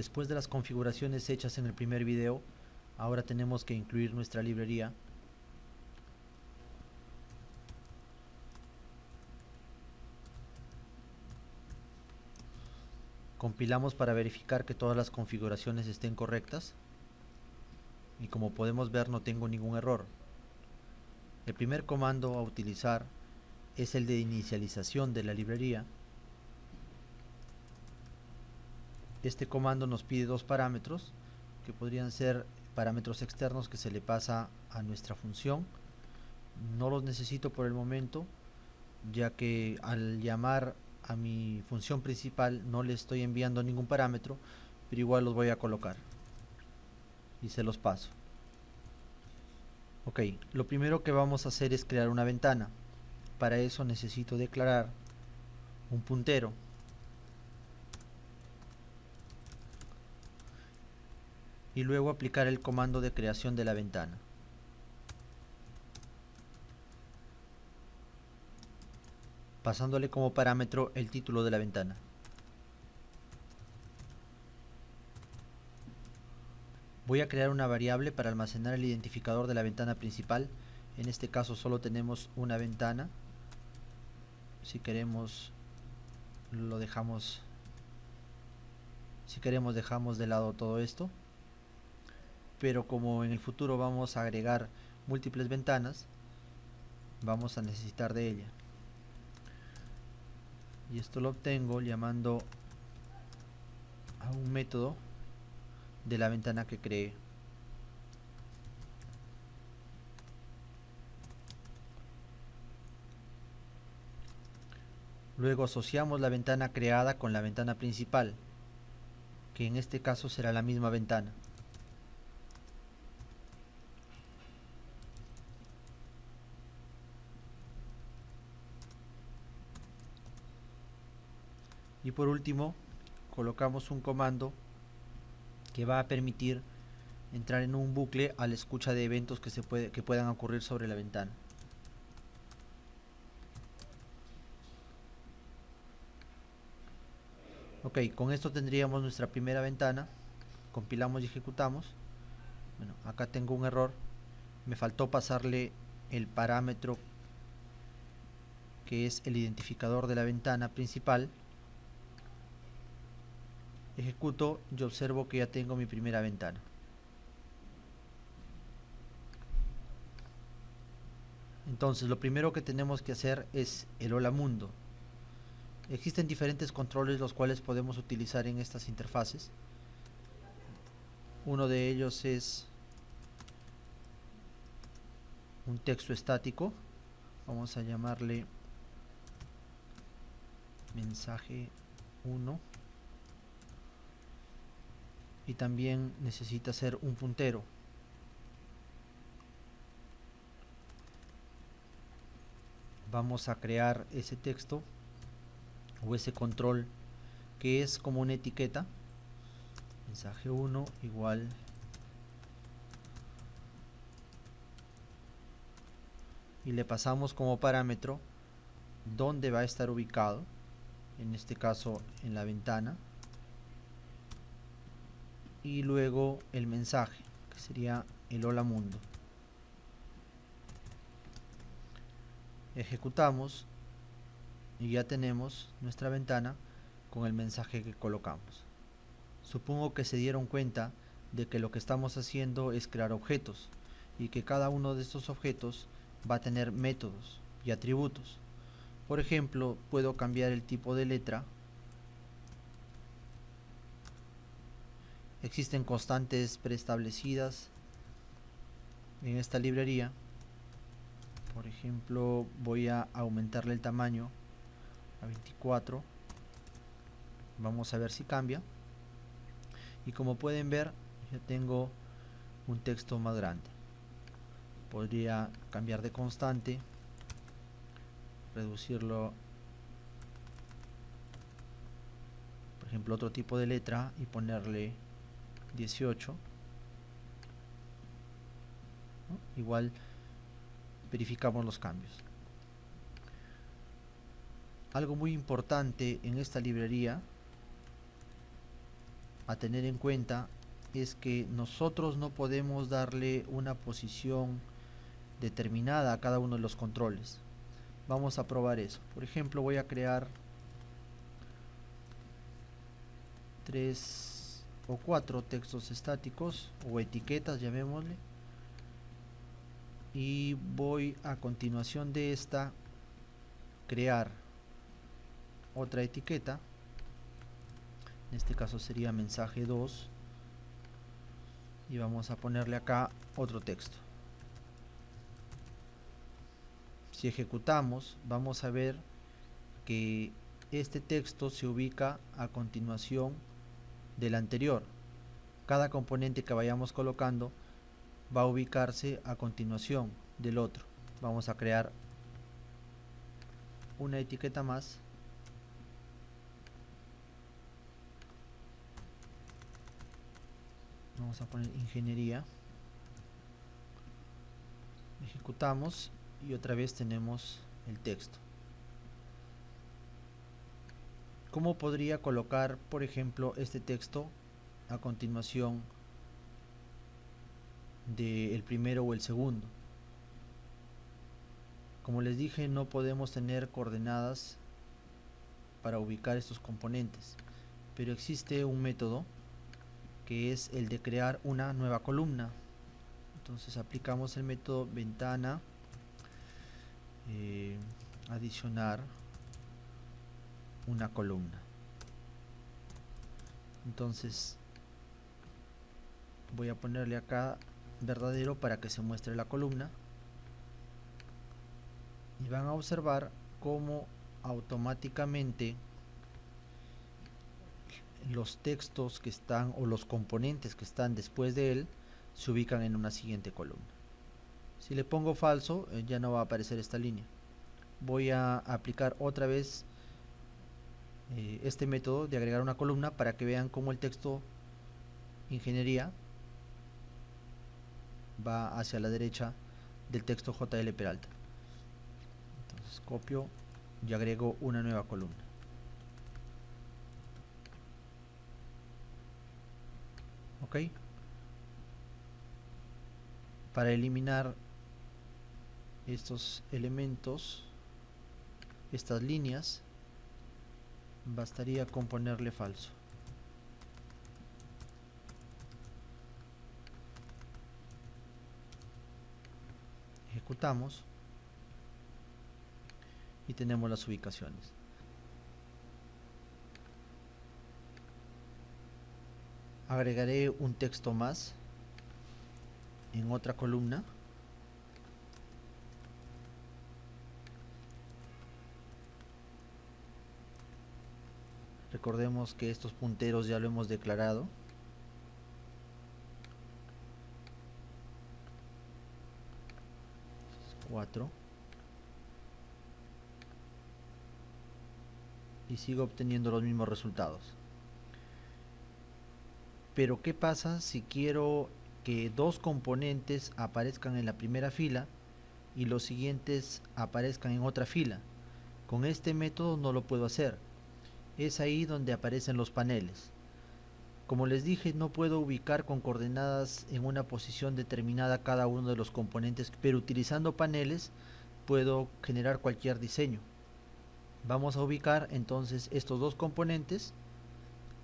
Después de las configuraciones hechas en el primer video, ahora tenemos que incluir nuestra librería. Compilamos para verificar que todas las configuraciones estén correctas y como podemos ver no tengo ningún error. El primer comando a utilizar es el de inicialización de la librería. Este comando nos pide dos parámetros que podrían ser parámetros externos que se le pasa a nuestra función. No los necesito por el momento, ya que al llamar a mi función principal no le estoy enviando ningún parámetro, pero igual los voy a colocar y se los paso. Ok, lo primero que vamos a hacer es crear una ventana. Para eso necesito declarar un puntero. Y luego aplicar el comando de creación de la ventana. Pasándole como parámetro el título de la ventana. Voy a crear una variable para almacenar el identificador de la ventana principal. En este caso solo tenemos una ventana. Si queremos lo dejamos. Si queremos dejamos de lado todo esto. Pero como en el futuro vamos a agregar múltiples ventanas, vamos a necesitar de ella. Y esto lo obtengo llamando a un método de la ventana que creé. Luego asociamos la ventana creada con la ventana principal, que en este caso será la misma ventana. Y por último, colocamos un comando que va a permitir entrar en un bucle a la escucha de eventos que puedan ocurrir sobre la ventana. Ok, con esto tendríamos nuestra primera ventana. Compilamos y ejecutamos. Bueno, acá tengo un error. Me faltó pasarle el parámetro que es el identificador de la ventana principal. Ejecuto y observo que ya tengo mi primera ventana. Entonces lo primero que tenemos que hacer es el hola mundo. Existen diferentes controles los cuales podemos utilizar en estas interfaces. Uno de ellos es un texto estático. Vamos a llamarle mensaje 1. Y también necesita ser un puntero. Vamos a crear ese texto o ese control que es como una etiqueta. Mensaje 1 igual y le pasamos como parámetro dónde va a estar ubicado, en este caso en la ventana, y luego el mensaje que sería el hola mundo. Ejecutamos y ya tenemos nuestra ventana con el mensaje que colocamos. Supongo que se dieron cuenta de que lo que estamos haciendo es crear objetos y que cada uno de estos objetos va a tener métodos y atributos. Por ejemplo, puedo cambiar el tipo de letra. Existen constantes preestablecidas en esta librería. Por ejemplo, voy a aumentarle el tamaño a 24. Vamos a ver si cambia. Y como pueden ver, ya tengo un texto más grande. Podría cambiar de constante, reducirlo, por ejemplo, otro tipo de letra y ponerle 18. ¿No? Igual verificamos los cambios. Algo muy importante en esta librería, a tener en cuenta es que nosotros no podemos darle una posición determinada a cada uno de los controles. Vamos a probar eso. Por ejemplo, voy a crear 3 o 4 textos estáticos o etiquetas, llamémosle, y voy a continuación de esta crear otra etiqueta. En este caso sería mensaje 2 y vamos a ponerle acá otro texto. Si ejecutamos, vamos a ver que este texto se ubica a continuación del anterior. Cada componente que vayamos colocando va a ubicarse a continuación del otro. Vamos a crear una etiqueta más. Vamos a poner ingeniería. Ejecutamos y otra vez tenemos el texto. ¿Cómo podría colocar, por ejemplo, este texto a continuación del primero o el segundo? Como les dije, no podemos tener coordenadas para ubicar estos componentes, pero existe un método que es el de crear una nueva columna. Entonces aplicamos el método ventana, adicionar una columna. Entonces voy a ponerle acá verdadero para que se muestre la columna y van a observar cómo automáticamente los textos que están o los componentes que están después de él se ubican en una siguiente columna. Si le pongo falso, ya no va a aparecer esta línea. Voy a aplicar otra vez este método de agregar una columna para que vean cómo el texto ingeniería va hacia la derecha del texto JL Peralta. Entonces copio y agrego una nueva columna. Ok. Para eliminar estos elementos, estas líneas, bastaría con ponerle falso. Ejecutamos y tenemos las ubicaciones. Agregaré un texto más en otra columna. Recordemos que estos punteros ya lo hemos declarado. Y sigo obteniendo los mismos resultados. Pero ¿qué pasa si quiero que dos componentes aparezcan en la primera fila y los siguientes aparezcan en otra fila? Con este método no lo puedo hacer. Es ahí donde aparecen los paneles. Como les dije, no puedo ubicar con coordenadas en una posición determinada cada uno de los componentes, pero utilizando paneles puedo generar cualquier diseño. Vamos a ubicar entonces estos dos componentes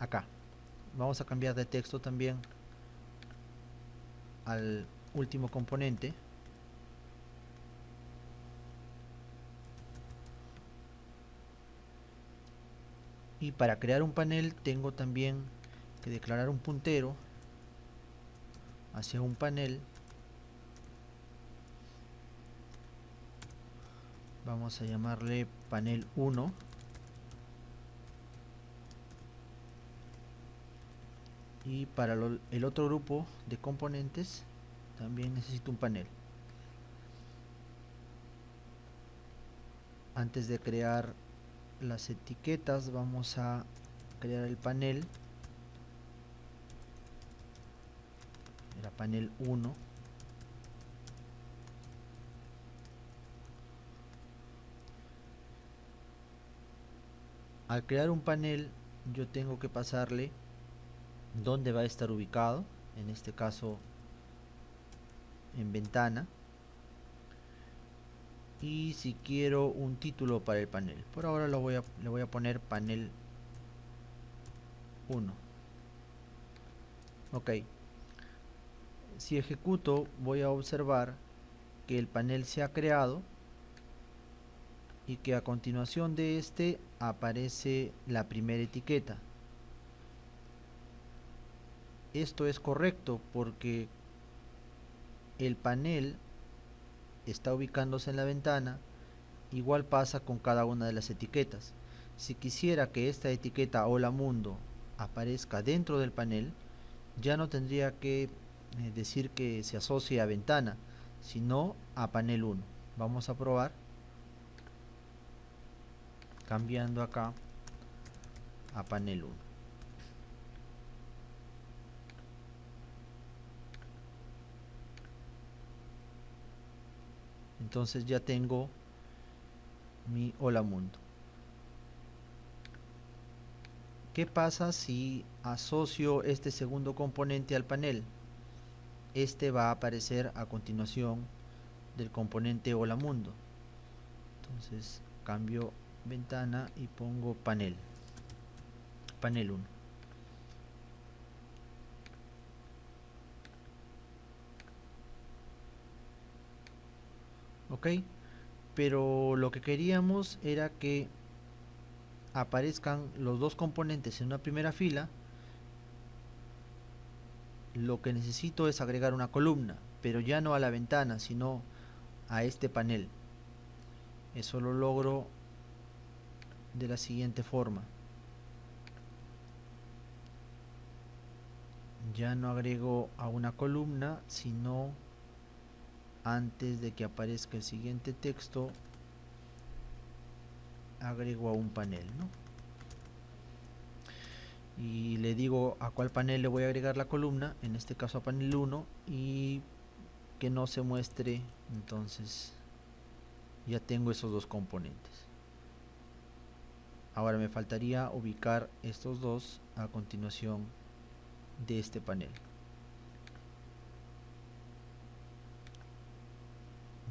acá. Vamos a cambiar de texto también al último componente. Y para crear un panel tengo también que declarar un puntero hacia un panel. Vamos a llamarle panel 1. Y para el otro grupo de componentes también necesito un panel. Antes de crear las etiquetas vamos a crear el panel. Era panel 1. Al crear un panel yo tengo que pasarle dónde va a estar ubicado, en este caso en ventana, y si quiero un título para el panel. Por ahora le voy a poner panel 1. Ok, si ejecuto voy a observar que el panel se ha creado y que a continuación de este aparece la primera etiqueta. Esto es correcto porque el panel está ubicándose en la ventana. Igual pasa con cada una de las etiquetas. Si quisiera que esta etiqueta Hola Mundo aparezca dentro del panel, ya no tendría que decir que se asocie a ventana, sino a panel 1. Vamos a probar cambiando acá a panel 1. Entonces ya tengo mi Hola Mundo. ¿Qué pasa si asocio este segundo componente al panel? Este va a aparecer a continuación del componente Hola Mundo. Entonces cambio ventana y pongo panel 1. Ok, pero lo que queríamos era que aparezcan los dos componentes en una primera fila. Lo que necesito es agregar una columna, pero ya no a la ventana, sino a este panel. Eso lo logro de la siguiente forma. Ya no agrego a una columna, sino antes de que aparezca el siguiente texto, agrego a un panel, ¿no? Y le digo a cuál panel le voy a agregar la columna, en este caso a panel 1, y que no se muestre. Entonces ya tengo esos dos componentes. Ahora me faltaría ubicar estos dos a continuación de este panel.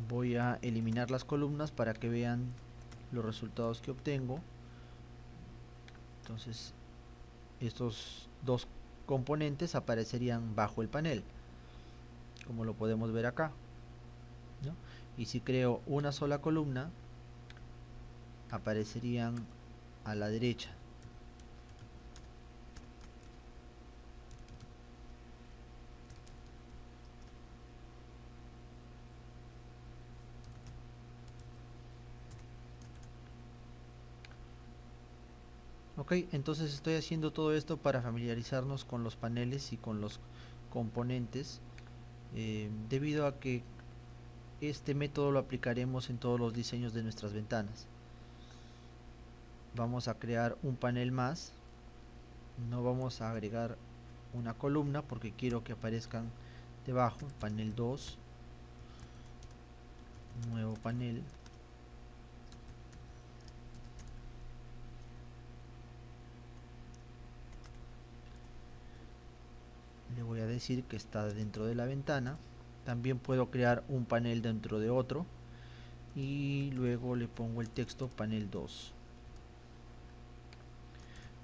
Voy a eliminar las columnas para que vean los resultados que obtengo. Entonces estos dos componentes aparecerían bajo el panel, como lo podemos ver acá, ¿no? Y si creo una sola columna, aparecerían a la derecha. Ok, entonces estoy haciendo todo esto para familiarizarnos con los paneles y con los componentes, debido a que este método lo aplicaremos en todos los diseños de nuestras ventanas. Vamos a crear un panel más. No vamos a agregar una columna porque quiero que aparezcan debajo. Panel 2, nuevo panel. Le voy a decir que está dentro de la ventana. También puedo crear un panel dentro de otro y luego le pongo el texto panel 2.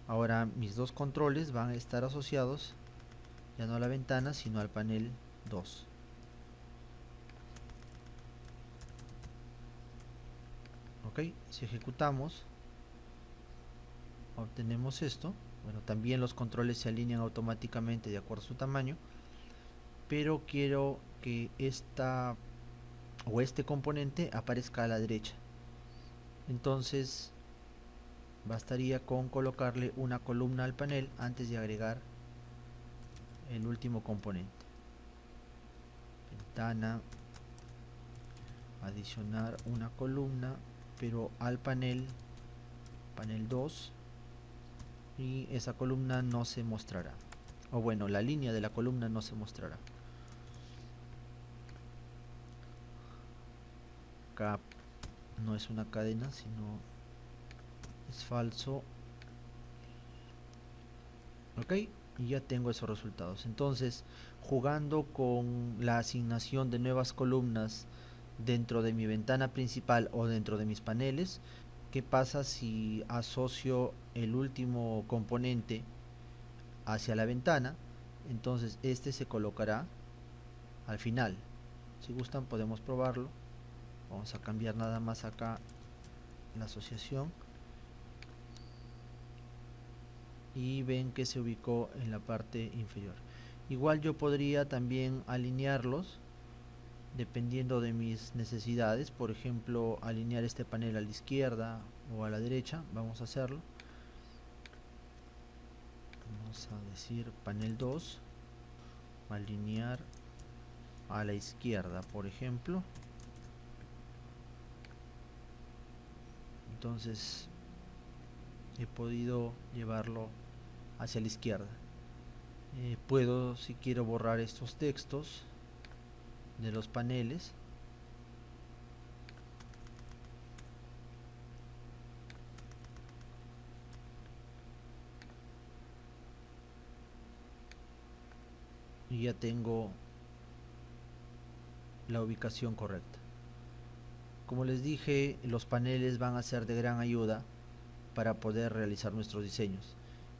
Ahora mis dos controles van a estar asociados ya no a la ventana, sino al panel 2. Ok, si ejecutamos obtenemos esto. Bueno, también los controles se alinean automáticamente de acuerdo a su tamaño, pero quiero que esta o este componente aparezca a la derecha. Entonces bastaría con colocarle una columna al panel antes de agregar el último componente. Ventana, adicionar una columna, pero al panel 2, y esa columna no se mostrará, o bueno, la línea de la columna no se mostrará. Acá no es una cadena, sino es falso. Ok, y ya tengo esos resultados. Entonces, jugando con la asignación de nuevas columnas dentro de mi ventana principal o dentro de mis paneles, ¿qué pasa si asocio el último componente hacia la ventana? Entonces este se colocará al final. Si gustan podemos probarlo. Vamos a cambiar nada más acá la asociación y ven que se ubicó en la parte inferior. Igual yo podría también alinearlos dependiendo de mis necesidades. Por ejemplo, alinear este panel a la izquierda o a la derecha. Vamos a hacerlo. Vamos a decir panel 2, alinear a la izquierda, por ejemplo. Entonces he podido llevarlo hacia la izquierda. Puedo, si quiero, borrar estos textos de los paneles. Y ya tengo la ubicación correcta. Como les dije, los paneles van a ser de gran ayuda para poder realizar nuestros diseños.